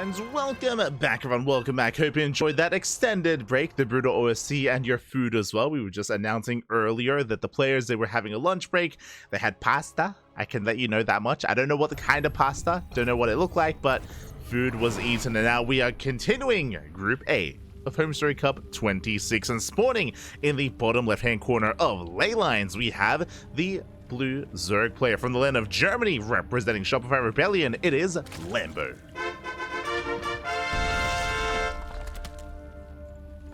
And welcome back, everyone. Welcome back. Hope you enjoyed that extended break, the brutal OSC, and your food as well. We were just announcing earlier that the players, they were having a lunch break. They had pasta. I can let you know that much. I don't know what the kind of pasta, don't know what it looked like, but food was eaten. And now we are continuing Group A of HomeStory Cup 26, and spawning in the bottom left-hand corner of Leylines, we have the blue Zerg player from the land of Germany, representing Shopify Rebellion. It is Lambo.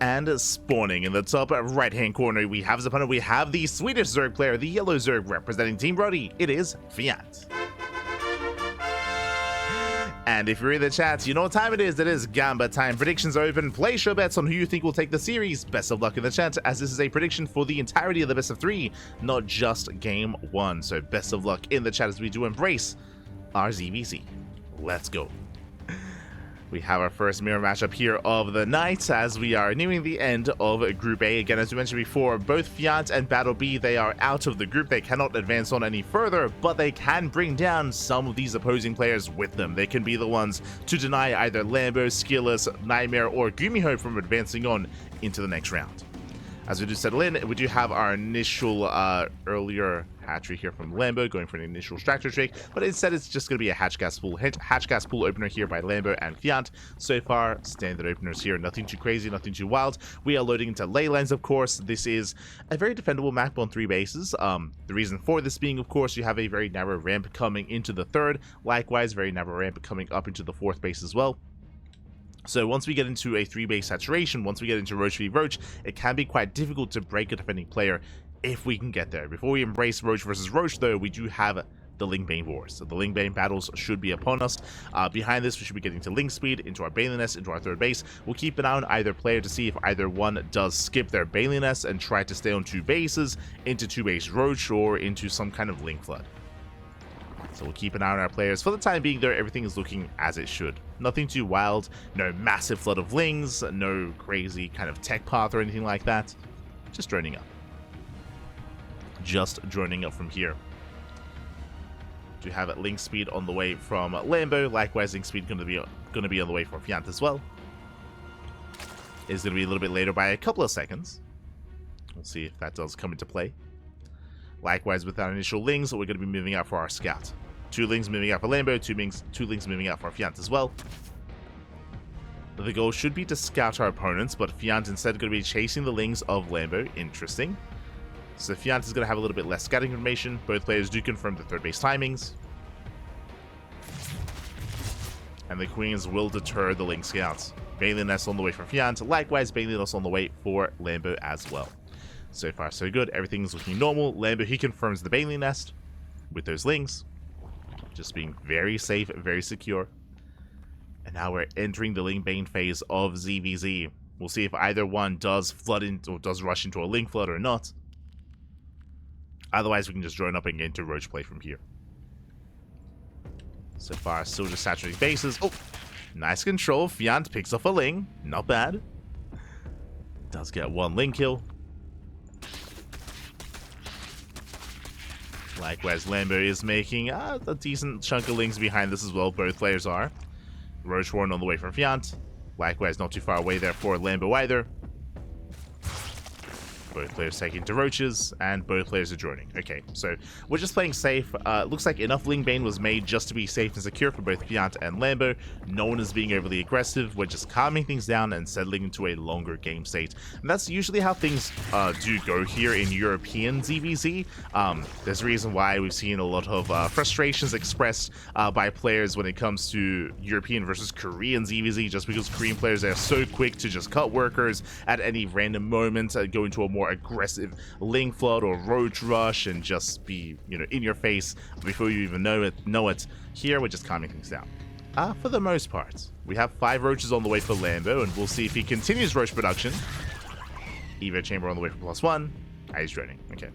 And spawning in the top right-hand corner, we have his opponent. We have the Swedish Zerg player, the yellow Zerg, representing Team Brody. It is Fjant. And if you're in the chat, you know what time it is. It is Gamba time. Predictions are open. Place your bets on who you think will take the series. Best of luck in the chat, as this is a prediction for the entirety of the best of 3, not just game 1. So best of luck in the chat as we do embrace our ZvZ. Let's go. We have our first mirror matchup here of the night as we are nearing the end of Group A. Again, as we mentioned before, both Fjant and Battle B, they are out of the group. They cannot advance on any further, but they can bring down some of these opposing players with them. They can be the ones to deny either Lambo, Skilless, Nightmare, or Gumiho from advancing on into the next round. As we do settle in, we do have our initial earlier hatchery here from Lambo going for an initial extractor trick, but instead it's just going to be a hatch gas pool opener here by Lambo and Fjant. So far, standard openers here, nothing too crazy, nothing too wild. We are loading into Leylines, of course. This is a very defendable map on 3 bases. The reason for this being, of course, you have a very narrow ramp coming into the 3rd, likewise very narrow ramp coming up into the 4th base as well. So once we get into a 3-base saturation, once we get into Roach v Roach, it can be quite difficult to break a defending player if we can get there. Before we embrace Roach versus Roach, though, we do have the Lingbane Wars. So the Lingbane battles should be upon us. Behind this, we should be getting to Link Speed, into our Bailey Nest, into our 3rd base. We'll keep an eye on either player to see if either one does skip their Bailey Nest and try to stay on 2 bases, into 2-base Roach, or into some kind of Link Flood. So we'll keep an eye on our players. For the time being, though, everything is looking as it should. Nothing too wild, no massive flood of Lings, no crazy kind of tech path or anything like that. Just droning up. Just droning up from here. Do have Link Speed on the way from Lambo. Likewise, Link Speed going to be on the way from Fjant as well. It's going to be a little bit later by a couple of seconds. We'll see if that does come into play. Likewise, with our initial Lings, we're going to be moving out for our Scout. 2 Lings moving out for Lambo, 2 Lings moving out for Fjant as well. The goal should be to scout our opponents, but Fjant instead going to be chasing the Lings of Lambo. Interesting. So Fjant is going to have a little bit less scouting information. Both players do confirm the 3rd base timings. And the Queens will deter the Ling Scouts. Bailey Nest on the way for Fjant. Likewise, Bailey Nest on the way for Lambo as well. So far, so good. Everything's looking normal. Lambo, he confirms the Bailey Nest with those Lings. Just being very safe, very secure. And now we're entering the Lingbane phase of ZvZ. We'll see if either one does flood into or does rush into a Link Flood or not. Otherwise, we can just drone up and get into Roach play from here. So far, still just saturating bases. Oh, nice control. Fjant picks off a Ling. Not bad. Does get 1 Ling kill. Likewise, Lambo is making a decent chunk of Lings behind this as well. Both players are. Roach Warren on the way from Fjant. Likewise, not too far away there for Lambo either. Both players taking to Roaches, and both players are joining. Okay, so we're just playing safe. Looks like enough Lingbane was made just to be safe and secure for both Fjant and Lambo. No one is being overly aggressive. We're just calming things down and settling into a longer game state. And that's usually how things do go here in European ZvZ. There's a reason why we've seen a lot of frustrations expressed by players when it comes to European versus Korean ZvZ, just because Korean players are so quick to just cut workers at any random moment, go into a more aggressive Link Flood or Roach Rush and just be, in your face before you even know it. Here, we're just calming things down. For the most part. We have 5 Roaches on the way for Lambo, and we'll see if he continues Roach production. Evo Chamber on the way for +1. He's droning. Okay.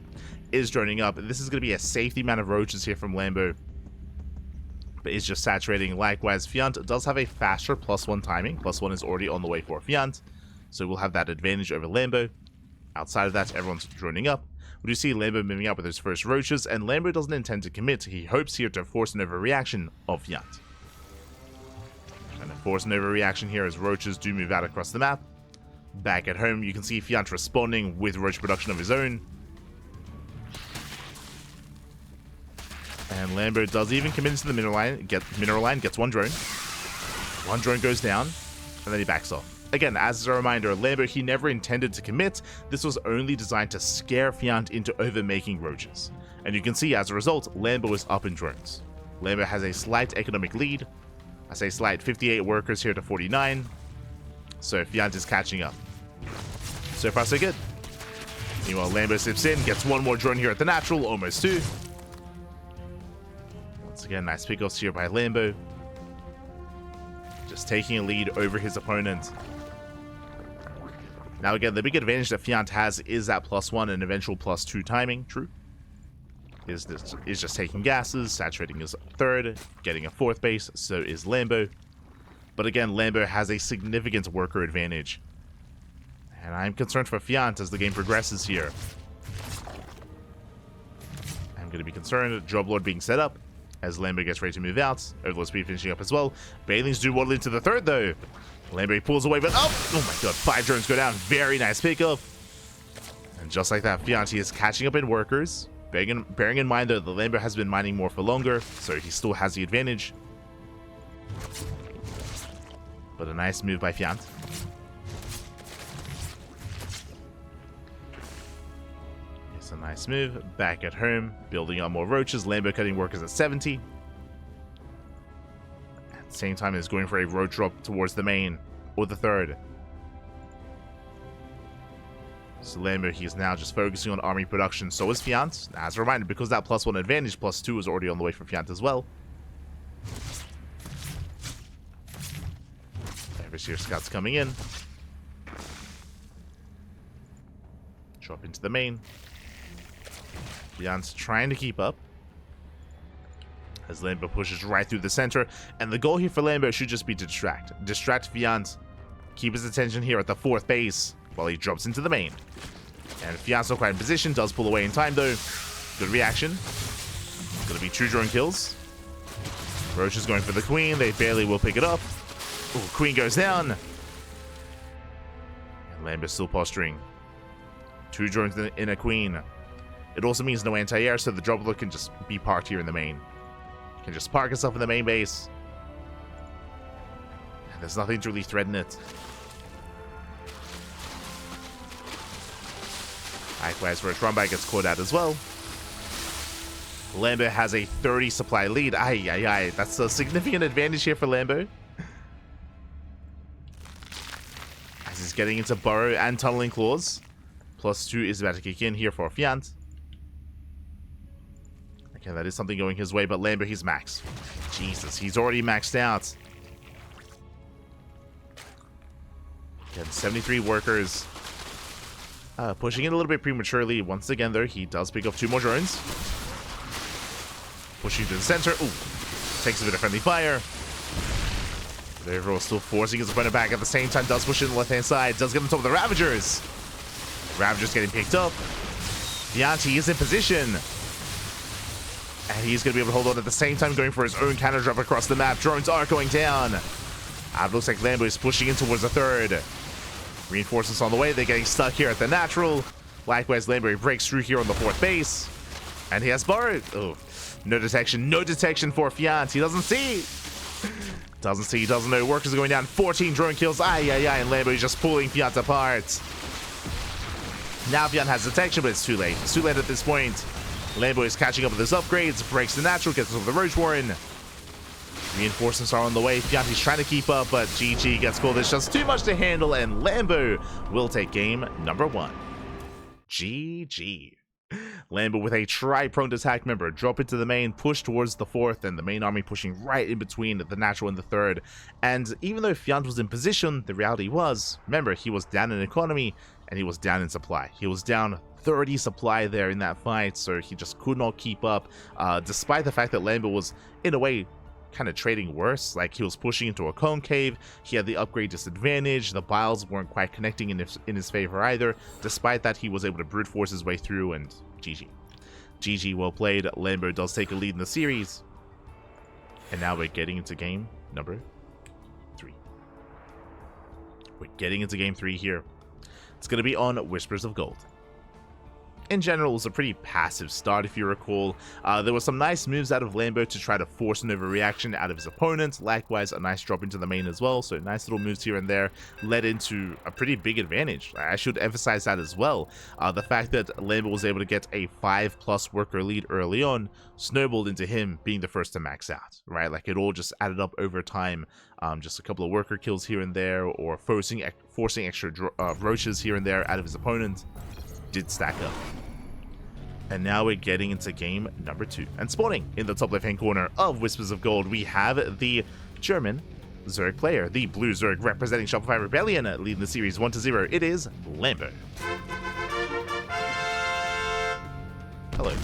Is droning up. This is going to be a safety amount of Roaches here from Lambo, but is just saturating. Likewise, Fjant does have a faster +1 timing. +1 is already on the way for Fjant, so we'll have that advantage over Lambo. Outside of that, everyone's droning up. We do see Lambo moving out with his first Roaches, and Lambo doesn't intend to commit. He hopes here to force an overreaction of Fjant. Trying to Force an overreaction here as roaches do move out across the map. Back at home, you can see Fjant responding with roach production of his own. And Lambo does even commit into the mineral line, gets one drone. One drone goes down, and then he backs off. Again, as a reminder, Lambo, he never intended to commit. This was only designed to scare Fjant into overmaking roaches. And you can see, as a result, Lambo is up in drones. Lambo has a slight economic lead. I say slight, 58 workers here to 49. So Fjant is catching up. So far, so good. Meanwhile, Lambo sips in, gets one more drone here at the natural, almost two. Once again, nice pickoffs here by Lambo. Just taking a lead over his opponent. Now again, the big advantage that Fjant has is that +1 and eventual +2 timing, true. Is just taking gases, saturating his third, getting a fourth base, so is Lambo. But again, Lambo has a significant worker advantage. And I'm concerned for Fjant as the game progresses here. I'm going to be concerned. Job Lord being set up as Lambo gets ready to move out. Overlord Speed finishing up as well. Bailings do waddle into the third though. Lambo pulls away, but oh my god, 5 drones go down. Very nice pickup. And just like that, Fjant is catching up in workers. Bearing in mind though, the Lambo has been mining more for longer, so he still has the advantage. But a nice move by Fjant. It's a nice move. Back at home, building up more roaches. Lambo cutting workers at 70. At the same time, is going for a roach drop towards the main or the third. So Lambo, he's now just focusing on army production. So is Fjant. As a reminder, because that +1 advantage, +2 is already on the way for Fjant as well. Overseer scouts coming in. Drop into the main. Fjant's trying to keep up as Lambo pushes right through the center. And the goal here for Lambo should just be to distract. Distract Fjant. Keep his attention here at the 4th base while he drops into the main. And Fjant's not quite in position. Does pull away in time though. Good reaction. Gonna be 2 drone kills. Roach is going for the queen. They barely will pick it up. Ooh, queen goes down. And Lambo's still posturing. 2 drones in a queen. It also means no anti-air, so the droplet can just be parked here in the main. Can just park itself in the main base. And there's nothing to really threaten it. Likewise, Roach Rumbai gets caught out as well. Lambo has a 30 supply lead. Aye. That's a significant advantage here for Lambo. As he's getting into burrow and tunneling claws. +2 is about to kick in here for Fjant. Okay, that is something going his way, but Lambo, he's maxed. Jesus, he's already maxed out. Again, 73 workers. Pushing in a little bit prematurely. Once again, though, he does pick up 2 more drones. Pushing to the center. Ooh, takes a bit of friendly fire. But overall, still forcing his opponent back. At the same time, does push in the left-hand side. Does get on top of the Ravagers. Ravagers getting picked up. Fjant, he is in position. And he's going to be able to hold on at the same time, going for his own counter drop across the map. Drones are going down. It looks like Lambo is pushing in towards the third. Reinforcements on the way. They're getting stuck here at the natural. Likewise, Lambo breaks through here on the 4th base. And he has borrowed. Oh, no detection. No detection for Fjant. He doesn't see. He doesn't know. Workers are going down. 14 drone kills. Aye. And Lambo is just pulling Fjant apart. Now Fjant has detection, but it's too late. It's too late at this point. Lambo is catching up with his upgrades. Breaks the natural. Gets over the Roach Warren. Reinforcements are on the way. Fjant is trying to keep up, but GG gets called. It's just too much to handle, and Lambo will take game number 1. GG. Lambo with a tri-pronged attack, member, drop into the main, push towards the 4th, and the main army pushing right in between the natural and the 3rd. And even though Fjant was in position, the reality was, remember, he was down in economy, and he was down in supply. He was down 30 supply there in that fight, so he just could not keep up, despite the fact that Lambo was, in a way, kind of trading worse. Like, he was pushing into a concave, he had the upgrade disadvantage, the biles weren't quite connecting in his favor either. Despite that, he was able to brute force his way through, and GG, well played. Lambo does take a lead in the series, and now we're getting into game number 3. We're getting into game 3 here. It's going to be on Whispers of Gold. In general, it was a pretty passive start, if you recall. There were some nice moves out of Lambo to try to force an overreaction out of his opponent. Likewise, a nice drop into the main as well. So nice little moves here and there led into a pretty big advantage. I should emphasize that as well. The fact that Lambo was able to get a 5+ worker lead early on snowballed into him being the first to max out, right? Like it all just added up over time. Just a couple of worker kills here and there, or forcing extra roaches here and there out of his opponent did stack up. And now we're getting into game number 2. And spawning in the top left-hand corner of Whispers of Gold, we have the German Zerg player, the blue Zerg representing Shopify Rebellion, leading the series 1-0. It is Lambo. Hello.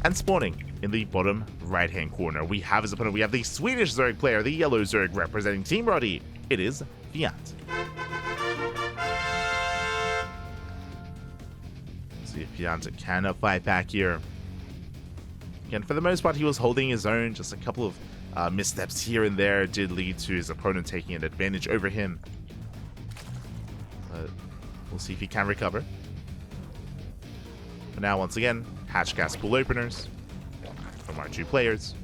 And spawning in the bottom right-hand corner, we have his opponent. We have the Swedish Zerg player, the yellow Zerg representing Team Roddy. It is Fjant. See if Fjant can fight back here. Again, for the most part, he was holding his own. Just a couple of missteps here and there did lead to his opponent taking an advantage over him. But we'll see if he can recover. But now, once again, hatch gas pool openers from our 2 players.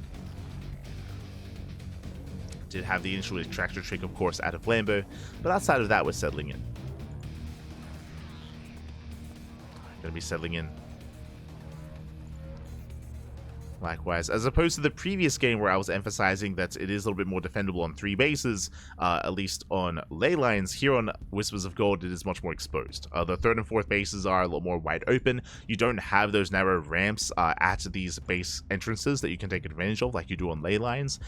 Did have the initial extractor trick, of course, out of Lambo, but outside of that, we're settling in. Gonna be settling in. Likewise, as opposed to the previous game where I was emphasizing that it is a little bit more defendable on 3 bases, at least on ley lines, here on Whispers of Gold it is much more exposed. The 3rd and 4th bases are a lot more wide open. You don't have those narrow ramps at these base entrances that you can take advantage of like you do on ley lines.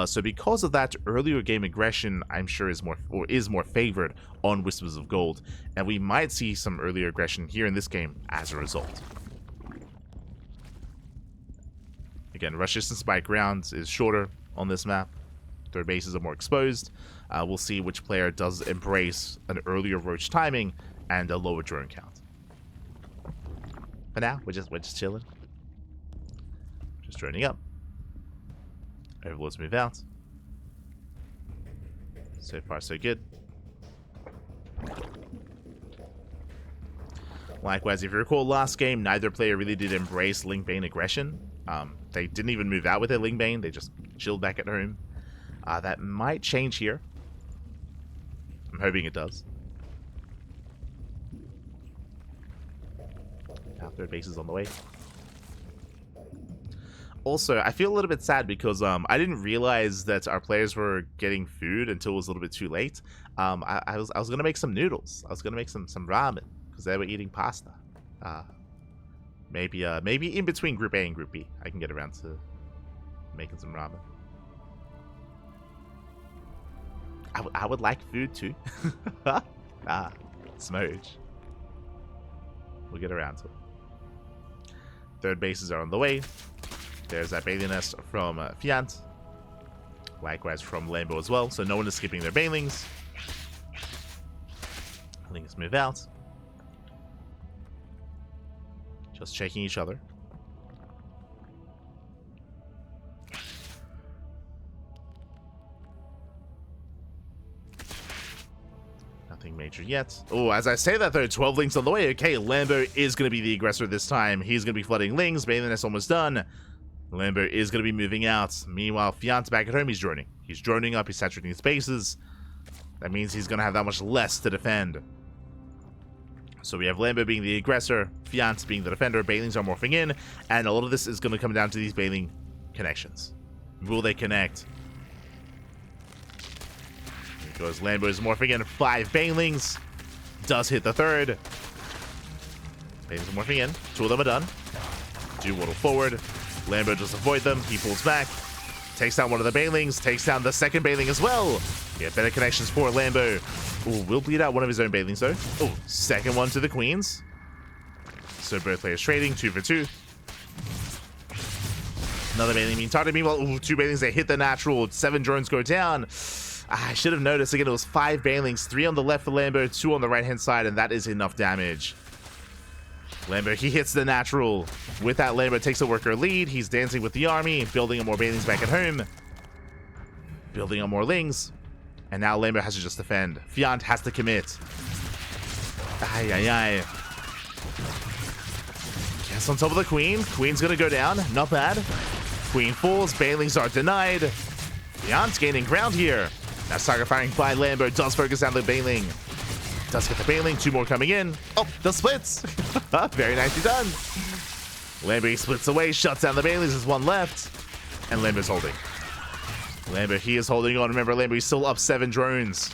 So because of that, earlier game aggression I'm sure is more favored on Whispers of Gold, and we might see some earlier aggression here in this game as a result. Again, rush distance by ground is shorter on this map. 3rd bases are more exposed. We'll see which player does embrace an earlier roach timing and a lower drone count. For now, we're just chilling. Just droning up. Overlords move out. So far, so good. Likewise, if you recall last game, neither player really did embrace Link Bane aggression. They didn't even move out with their Ling Bane, they just chilled back at home. That might change here. I'm hoping it does. Our 3rd base is on the way. Also, I feel a little bit sad because I didn't realize that our players were getting food until it was a little bit too late. I was gonna make some noodles. I was gonna make some ramen because they were eating pasta. Maybe in between Group A and Group B, I can get around to making some ramen. I would like food too. Smooch. We'll get around to it. 3rd bases are on the way. There's that Bailey nest from Fjant. Likewise from Lambo as well, so no one is skipping their Bailings. Lings move out. Just checking each other. Nothing major yet. Oh, as I say that though, 12 Lings on the way. Okay, Lambo is going to be the aggressor this time. He's going to be flooding Lings. Bailey nest almost done. Lambo is going to be moving out. Meanwhile, Fjant's back at home. He's droning. He's droning up. He's saturating his bases. That means he's going to have that much less to defend. So we have Lambo being the aggressor, Fjant being the defender, Bailings are morphing in, and a lot of this is going to come down to these Bailing connections. Will they connect? Here goes Lambo is morphing in, 5 Bailings. Does hit the 3rd. Bailings are morphing in, 2 of them are done. Do waddle forward. Lambo just avoid them, he pulls back. Takes down one of the Bailings, takes down the 2nd Bailing as well. Yeah, better connections for Lambo. Ooh, will bleed out one of his own Bailings though. Oh, 2nd one to the Queens. So both players trading, 2 for 2. Another Bailing being targeted. Meanwhile, ooh, 2 Bailings, they hit the natural. 7 drones go down. I should have noticed, again, it was 5 Bailings. 3 on the left for Lambo, 2 on the right-hand side, and that is enough damage. Lambo, he hits the natural. With that, Lambo takes a worker lead. He's dancing with the army, building up more Bailings back at home. Building up more Lings. And now Lambo has to just defend. Fjant has to commit. Ay. Gets on top of the Queen. Queen's gonna go down. Not bad. Queen falls. Banelings are denied. Fjant's gaining ground here. Now target firing by Lambo. Does focus down the Baneling. Does get the Baneling. 2 more coming in. Oh, the splits. Very nicely done. Lambo splits away. Shuts down the Banelings. There's 1 left. And Lambo's holding. Lambo, he is holding on. Remember, Lambo, he's still up 7 drones.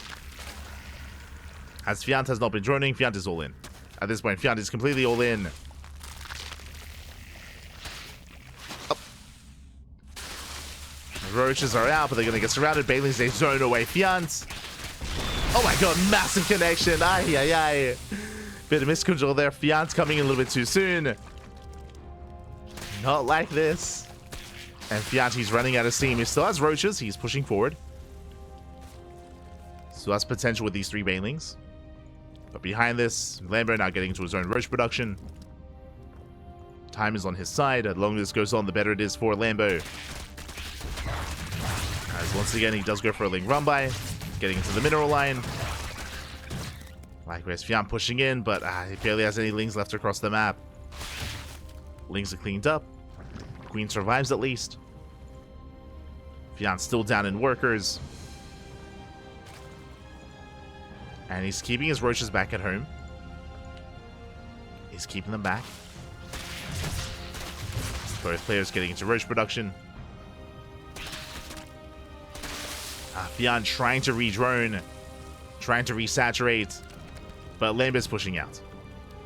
As Fjant has not been droning, Fjant is all in. At this point, Fjant is completely all in. Oh. The roaches are out, but they're going to get surrounded. Banelings, they zone away Fjant. Oh my god, massive connection. Ay. Bit of miscontrol there. Fjant's coming in a little bit too soon. Not like this. And Fjant, he's running out of steam. He still has roaches. He's pushing forward. So that's potential with these 3 Banelings. But behind this, Lambo now getting into his own roach production. Time is on his side. The longer this goes on, the better it is for Lambo. As once again, he does go for a Ling run by. Getting into the mineral line. Likewise, Fjant pushing in, but he barely has any Lings left across the map. Lings are cleaned up. Queen survives at least. Fjant's still down in workers. And he's keeping his roaches back at home. He's keeping them back. Both players getting into roach production. Fjant trying to re-drone. Trying to resaturate. But Lambo's pushing out.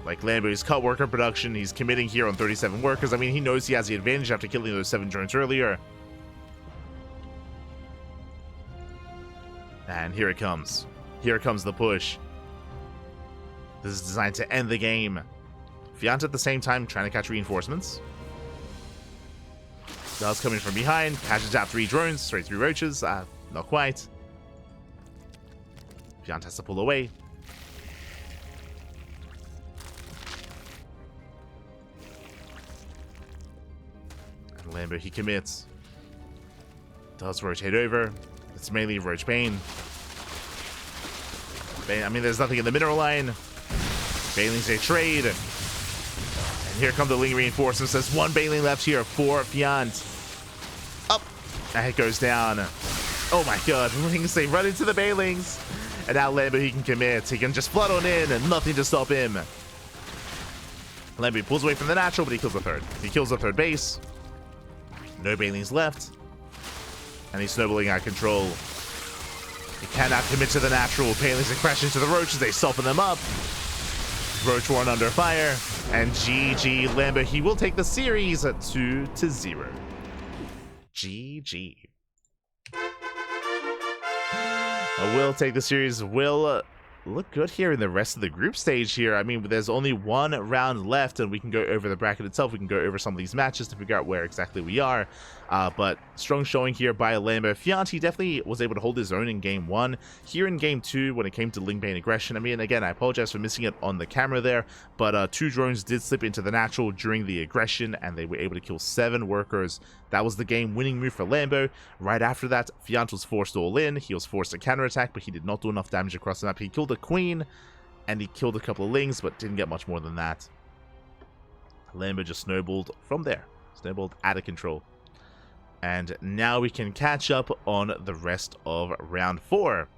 Like, Lambo's cut worker production. He's committing here on 37 workers. I mean, he knows he has the advantage after killing those 7 drones earlier. And here it comes. Here comes the push. This is designed to end the game. Fjant at the same time trying to catch reinforcements. Does coming from behind. Catches out 3 drones. Sorry, 3 roaches. Not quite. Fjant has to pull away. And Lambo, he commits. Does rotate over. It's mainly Roach Bane. I mean, there's nothing in the mineral line. Banelings, they trade. And here come the Ling reinforcements. There's 1 Baneling left here for Fjant. Up. And it goes down. Oh my god. Lings, they run into the Banelings. And now Lambo, he can commit. He can just flood on in and nothing to stop him. Lambo pulls away from the natural, but he kills the 3rd. He kills the 3rd base. No Banelings left. And he's snowballing out of control. He cannot commit to the natural. Banelings are crashing into the roaches. They soften them up. Roach Warren under fire. And GG Lambo. He will take the series at 2-0. GG. Will take the series. Will look good here in the rest of the group stage here. I mean, there's only 1 round left, and we can go over the bracket itself. We can go over some of these matches to figure out where exactly we are. But strong showing here by Lambo. Fjant, he definitely was able to hold his own in game 1. Here in game 2, when it came to Ling Bane aggression, I mean, again, I apologize for missing it on the camera there, but 2 drones did slip into the natural during the aggression, and they were able to kill 7 workers. That was the game-winning move for Lambo. Right after that, Fjant was forced all in. He was forced to counterattack, but he did not do enough damage across the map. He killed a Queen, and he killed a couple of Lings, but didn't get much more than that. Lambo just snowballed from there. Snowballed out of control. And now we can catch up on the rest of round 4.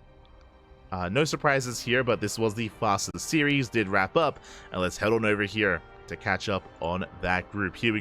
No surprises here, but this was the fastest series, did wrap up. And let's head on over here to catch up on that group. Here we go.